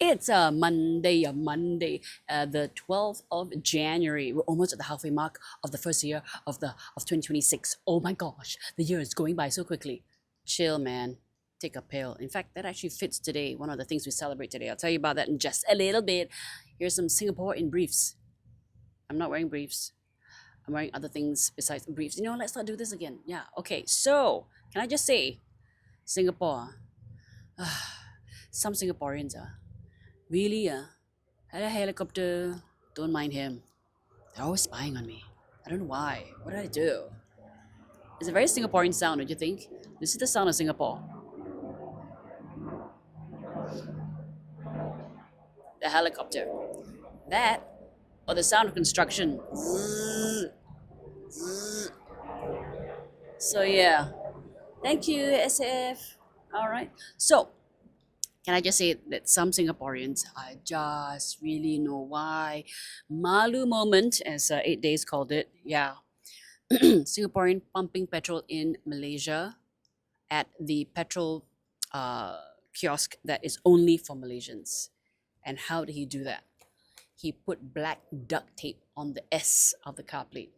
It's a Monday, the 12th of January. We're almost at the halfway mark of the first year of 2026. Oh my gosh, the year is going by so quickly. Chill, man. Take a pill. In fact, that actually fits today. One of the things we celebrate today. I'll tell you about that in just a little bit. Here's some Singapore in briefs. I'm not wearing briefs. I'm wearing other things besides briefs. Let's not do this again. Yeah. Okay. So, can I just say, Singapore? Some Singaporeans are really had a helicopter. Don't mind him. They're always spying on me. I don't know why. What did I do? It's a very Singaporean sound, don't you think? This is the sound of Singapore. The helicopter. That or the sound of construction. Zzz, zzz. So yeah. Thank you, SF. All right. So can I just say that some Singaporeans, I just really know why. Malu moment, as 8 Days called it. Yeah. Singaporean pumping petrol in Malaysia at the petrol uh, kiosk that is only for Malaysians. And how did he do that? He put black duct tape on the S of the car plate.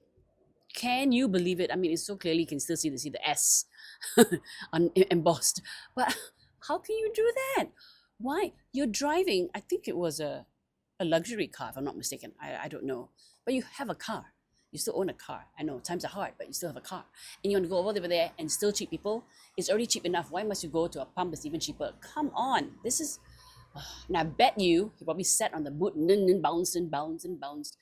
Can you believe it? I mean, it's so clearly you can still see the S embossed. But how can you do that? Why? You're driving, I think it was a luxury car, if I'm not mistaken. I don't know. But you have a car. You still own a car. I know times are hard, but you still have a car. And you want to go over there and still cheat people? It's already cheap enough. Why must you go to a pump that's even cheaper? Come on. This is. And I bet you, he probably sat on the boot and bounced and bounced and bounced,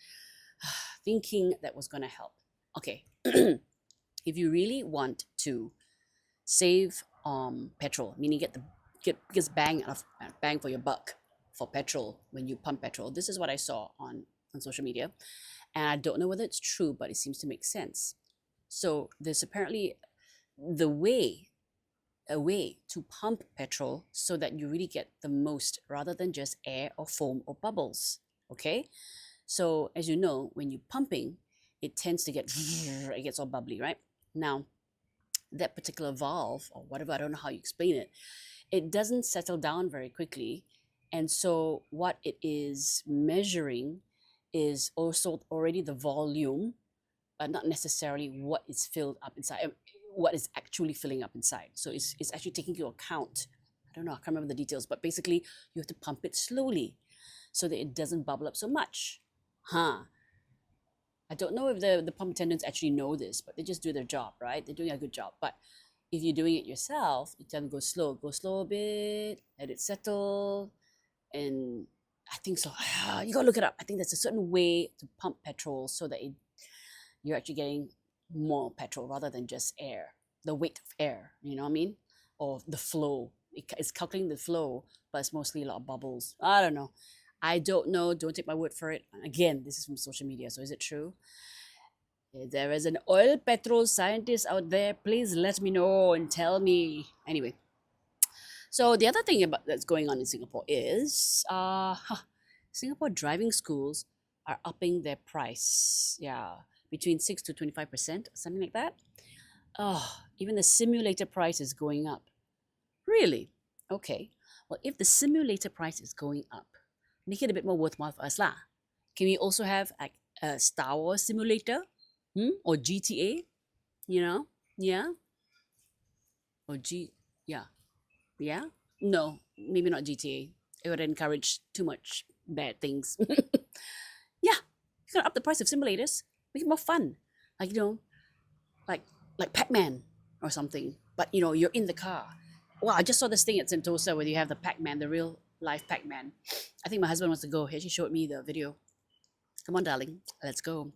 thinking that was going to help. Okay. If you really want to save petrol, meaning get bang for your buck for petrol when you pump petrol. This is what I saw on social media, and I don't know whether it's true, but it seems to make sense. So there's apparently the way a way to pump petrol so that you really get the most rather than just air or foam or bubbles. Okay, so as you know, when you're pumping, it tends to get it gets all bubbly, right? Now that particular valve or whatever, I don't know how you explain it, it doesn't settle down very quickly. And so what it is measuring is also already the volume, but not necessarily what is filled up inside, what is actually filling up inside. So it's actually taking into account, I don't know, I can't remember the details, but basically you have to pump it slowly so that it doesn't bubble up so much. I don't know if the pump attendants actually know this, but they just do their job, right? They're doing a good job. But if you're doing it yourself, you tell them go slow a bit, let it settle. And I think so. You gotta look it up. I think there's a certain way to pump petrol so that you're actually getting more petrol rather than just air, the weight of air, you know what I mean? Or the flow. It's calculating the flow, but it's mostly a lot of bubbles. I don't know. I don't know. Don't take my word for it. Again, this is from social media, so is it true? If there is an oil petrol scientist out there, please let me know and tell me. Anyway, so the other thing that's going on in Singapore is Singapore driving schools are upping their price. Yeah, between 6 to 25%, something like that. Oh, even the simulator price is going up. Really? Okay. Well, if the simulator price is going up, make it a bit more worthwhile for us lah. Can we also have like a Star Wars simulator? Or GTA? You know? Yeah? Or yeah. Yeah? No, maybe not GTA. It would encourage too much bad things. Yeah, you're gonna up the price of simulators, make it more fun. Like like Pac-Man or something. But you're in the car. Wow, I just saw this thing at Sentosa where you have the Pac-Man, the real life Pac-Man. I think my husband wants to go. He actually showed me the video. Come on, darling, let's go.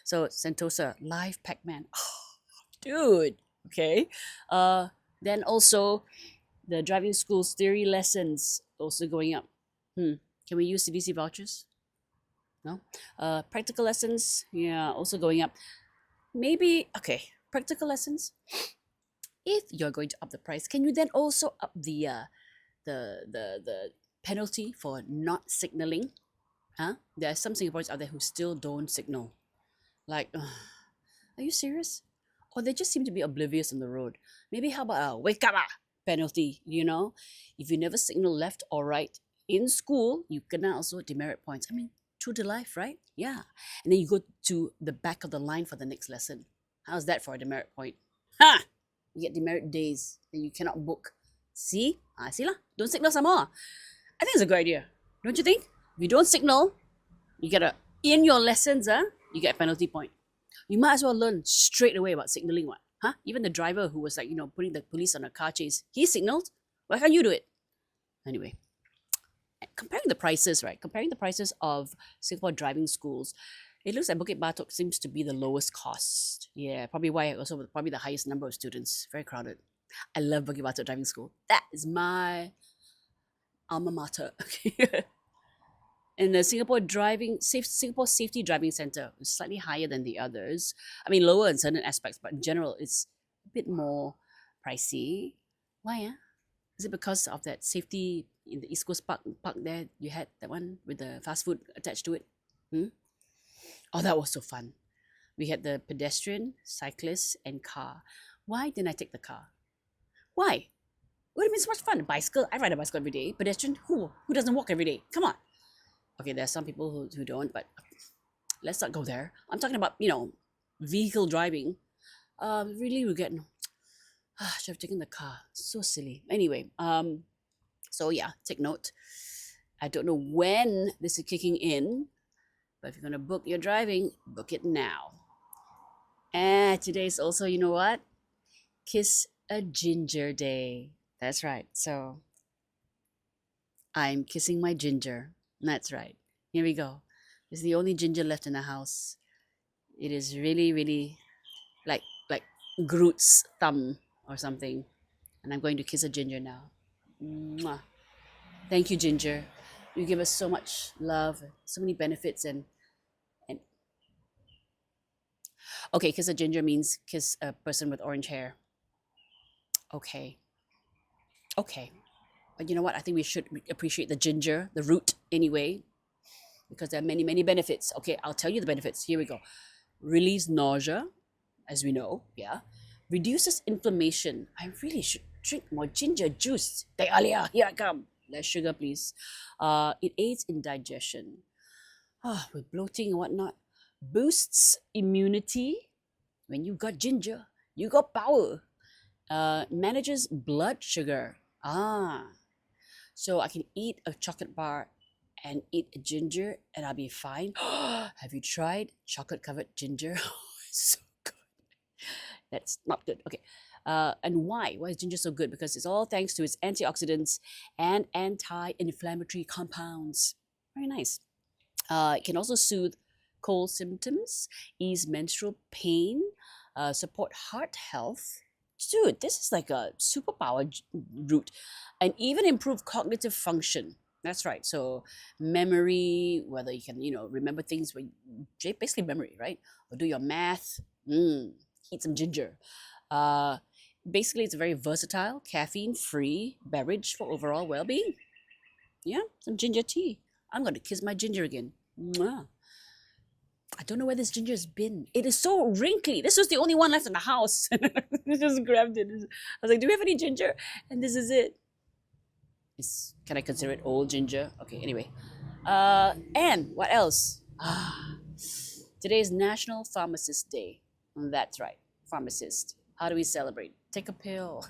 So Sentosa live Pac-Man. Oh, dude. Okay. Then also the driving school's theory lessons also going up. Can we use CDC vouchers? No. Practical lessons, yeah, also going up. Maybe okay. Practical lessons. If you're going to up the price, can you then also up the penalty for not signaling? There are some Singaporeans out there who still don't signal. Like, are you serious? Or they just seem to be oblivious on the road. Maybe how about a wake up penalty? If you never signal left or right, in school, you can also demerit points. I mean, true to life, right? Yeah. And then you go to the back of the line for the next lesson. How's that for a demerit point? Ha! You get demerit days and you cannot book. See? See lah. Don't signal some more. I think it's a good idea. Don't you think? If you don't signal, you get in your lessons, you get a penalty point. You might as well learn straight away about signaling what? Huh? Even the driver who was like, putting the police on a car chase, he signaled. Why can't you do it? Anyway, comparing the prices, right? Comparing the prices of Singapore driving schools, it looks like Bukit Batok seems to be the lowest cost. Yeah, probably why also probably the highest number of students. Very crowded. I love Bukit Batok driving school. That is my alma mater. And the Singapore Safety Driving Center is slightly higher than the others. I mean, lower in certain aspects, but in general, it's a bit more pricey. Why? Is it because of that safety in the East Coast Park there? You had that one with the fast food attached to it. Oh, that was so fun. We had the pedestrian, cyclist, and car. Why didn't I take the car? Why? It would have been so much fun. A bicycle. I ride a bicycle every day. Pedestrian. Who doesn't walk every day? Come on. Okay, there are some people who don't, but let's not go there. I'm talking about, vehicle driving. Really regret. Should have taken the car. So silly. Anyway, so yeah, take note. I don't know when this is kicking in, but if you're gonna book your driving, book it now. And today is also, you know what? Kiss a Ginger Day. That's right. So I'm kissing my ginger. That's right. Here we go. It's the only ginger left in the house. It is really, really like Groot's thumb or something. And I'm going to kiss a ginger now. Mwah. Thank you, Ginger. You give us so much love, so many benefits, and okay, kiss a ginger means kiss a person with orange hair. Okay. But you know what? I think we should appreciate the ginger, the root anyway, because there are many, many benefits. Okay, I'll tell you the benefits. Here we go. Relieves nausea, as we know, yeah. Reduces inflammation. I really should drink more ginger juice. Teh Alia, here I come. Less sugar, please. It aids in digestion. With bloating and whatnot. Boosts immunity. When you got ginger, you got power. Manages blood sugar. So I can eat a chocolate bar and eat a ginger and I'll be fine. Have you tried chocolate covered ginger? So good. That's not good. Okay. And why? Why is ginger so good? Because it's all thanks to its antioxidants and anti-inflammatory compounds. Very nice. It can also soothe cold symptoms, ease menstrual pain, support heart health. Dude, this is like a superpower root, and even improve cognitive function. That's right. So memory, whether you can, remember things, basically memory, right? Or do your math. Eat some ginger. Basically, it's a very versatile, caffeine-free beverage for overall well-being. Yeah, some ginger tea. I'm going to kiss my ginger again. Mwah. I don't know where this ginger has been. It is so wrinkly. This was the only one left in the house. I just grabbed it. I was like, do we have any ginger? And this is it. Can I consider it old ginger? Okay, anyway. And what else? Today is National Pharmacist Day. That's right, pharmacist. How do we celebrate? Take a pill.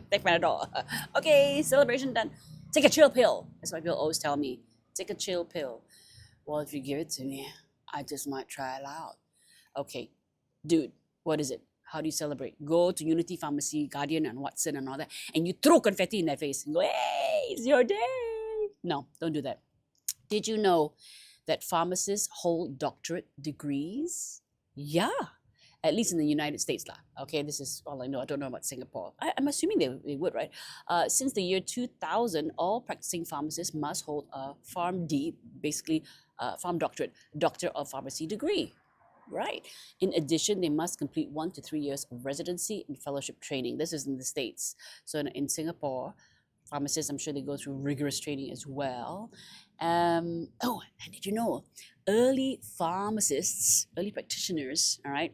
Take Panadol. Okay, celebration done. Take a chill pill. That's what people always tell me. Take a chill pill. Well, if you give it to me, I just might try it out. Okay, dude, what is it? How do you celebrate? Go to Unity Pharmacy, Guardian, and Watson, and all that, and you throw confetti in their face and go, hey, it's your day. No, don't do that. Did you know that pharmacists hold doctorate degrees? Yeah, at least in the United States. Okay, this is all I know. I don't know about Singapore. I'm assuming they would, right? Since the year 2000, all practicing pharmacists must hold a PharmD, basically Pharm Doctorate, Doctor of Pharmacy degree. Right. In addition, they must complete 1 to 3 years of residency and fellowship training. This is in the States. So in Singapore, pharmacists, I'm sure they go through rigorous training as well. And did you know, early pharmacists, early practitioners, all right,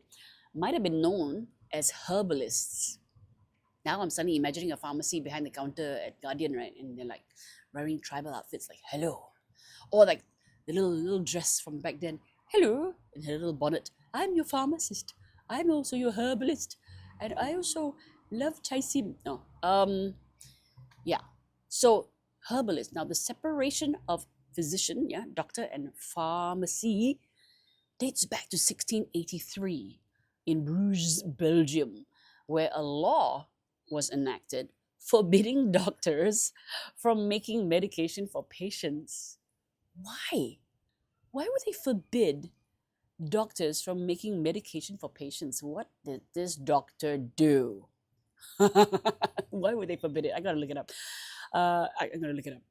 might have been known as herbalists. Now I'm suddenly imagining a pharmacy behind the counter at Guardian, right? And they're like wearing tribal outfits like hello, or like the little dress from back then, hello, and her little bonnet. I'm your pharmacist. I'm also your herbalist, and I also love chai sim. No, yeah. So herbalist. Now the separation of physician, yeah, doctor and pharmacy dates back to 1683 in Bruges, Belgium, where a law was enacted forbidding doctors from making medication for patients. Why? Why would they forbid doctors from making medication for patients? What did this doctor do? Why would they forbid it? I gotta look it up. I'm gonna look it up.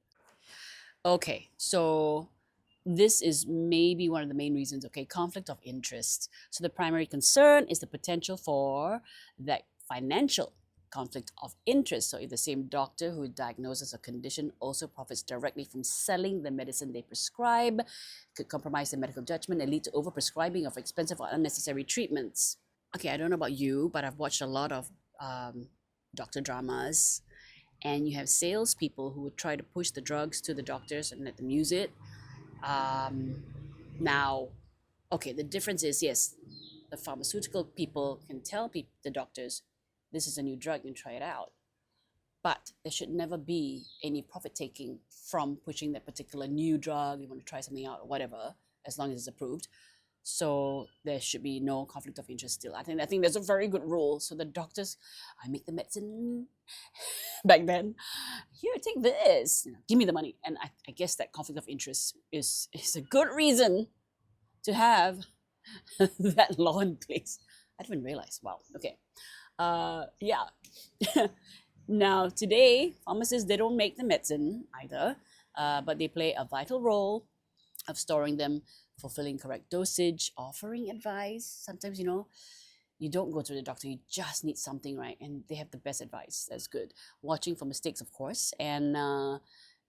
Okay, so this is maybe one of the main reasons. Okay, conflict of interest. So the primary concern is the potential for that financial conflict of interest. So if the same doctor who diagnoses a condition also profits directly from selling the medicine they prescribe, could compromise the medical judgment and lead to overprescribing of expensive or unnecessary treatments. Okay, I don't know about you, but I've watched a lot of doctor dramas, and you have salespeople who would try to push the drugs to the doctors and let them use it. Now, okay, the difference is, yes, the pharmaceutical people can tell the doctors, this is a new drug, you can try it out. But there should never be any profit taking from pushing that particular new drug. You want to try something out or whatever, as long as it's approved. So there should be no conflict of interest still. I think that's a very good rule. So the doctors, I make the medicine back then. Here, take this. Give me the money. And I guess that conflict of interest is a good reason to have that law in place. I didn't even realize. Wow. Okay. Yeah. Now today, pharmacists, they don't make the medicine either, but they play a vital role of storing them, fulfilling correct dosage, offering advice. Sometimes, you don't go to the doctor, you just need something, right? And they have the best advice. That's good. Watching for mistakes, of course, and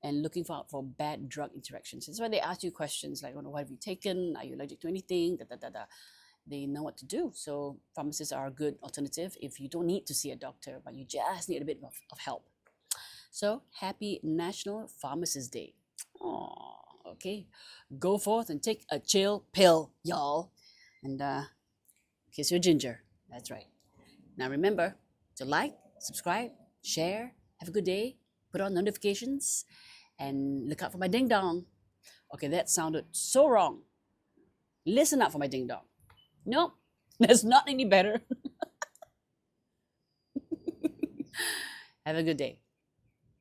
looking for bad drug interactions. That's why they ask you questions like, what have you taken? Are you allergic to anything? They know what to do. So pharmacists are a good alternative if you don't need to see a doctor, but you just need a bit of help. So happy National Pharmacist Day. Aww. Okay, go forth and take a chill pill, y'all, and kiss your ginger. That's right. Now remember to like, subscribe, share. Have a good day. Put on notifications and look out for my ding dong. Okay, that sounded so wrong. Listen out for my ding dong. Nope, that's not any better. Have a good day.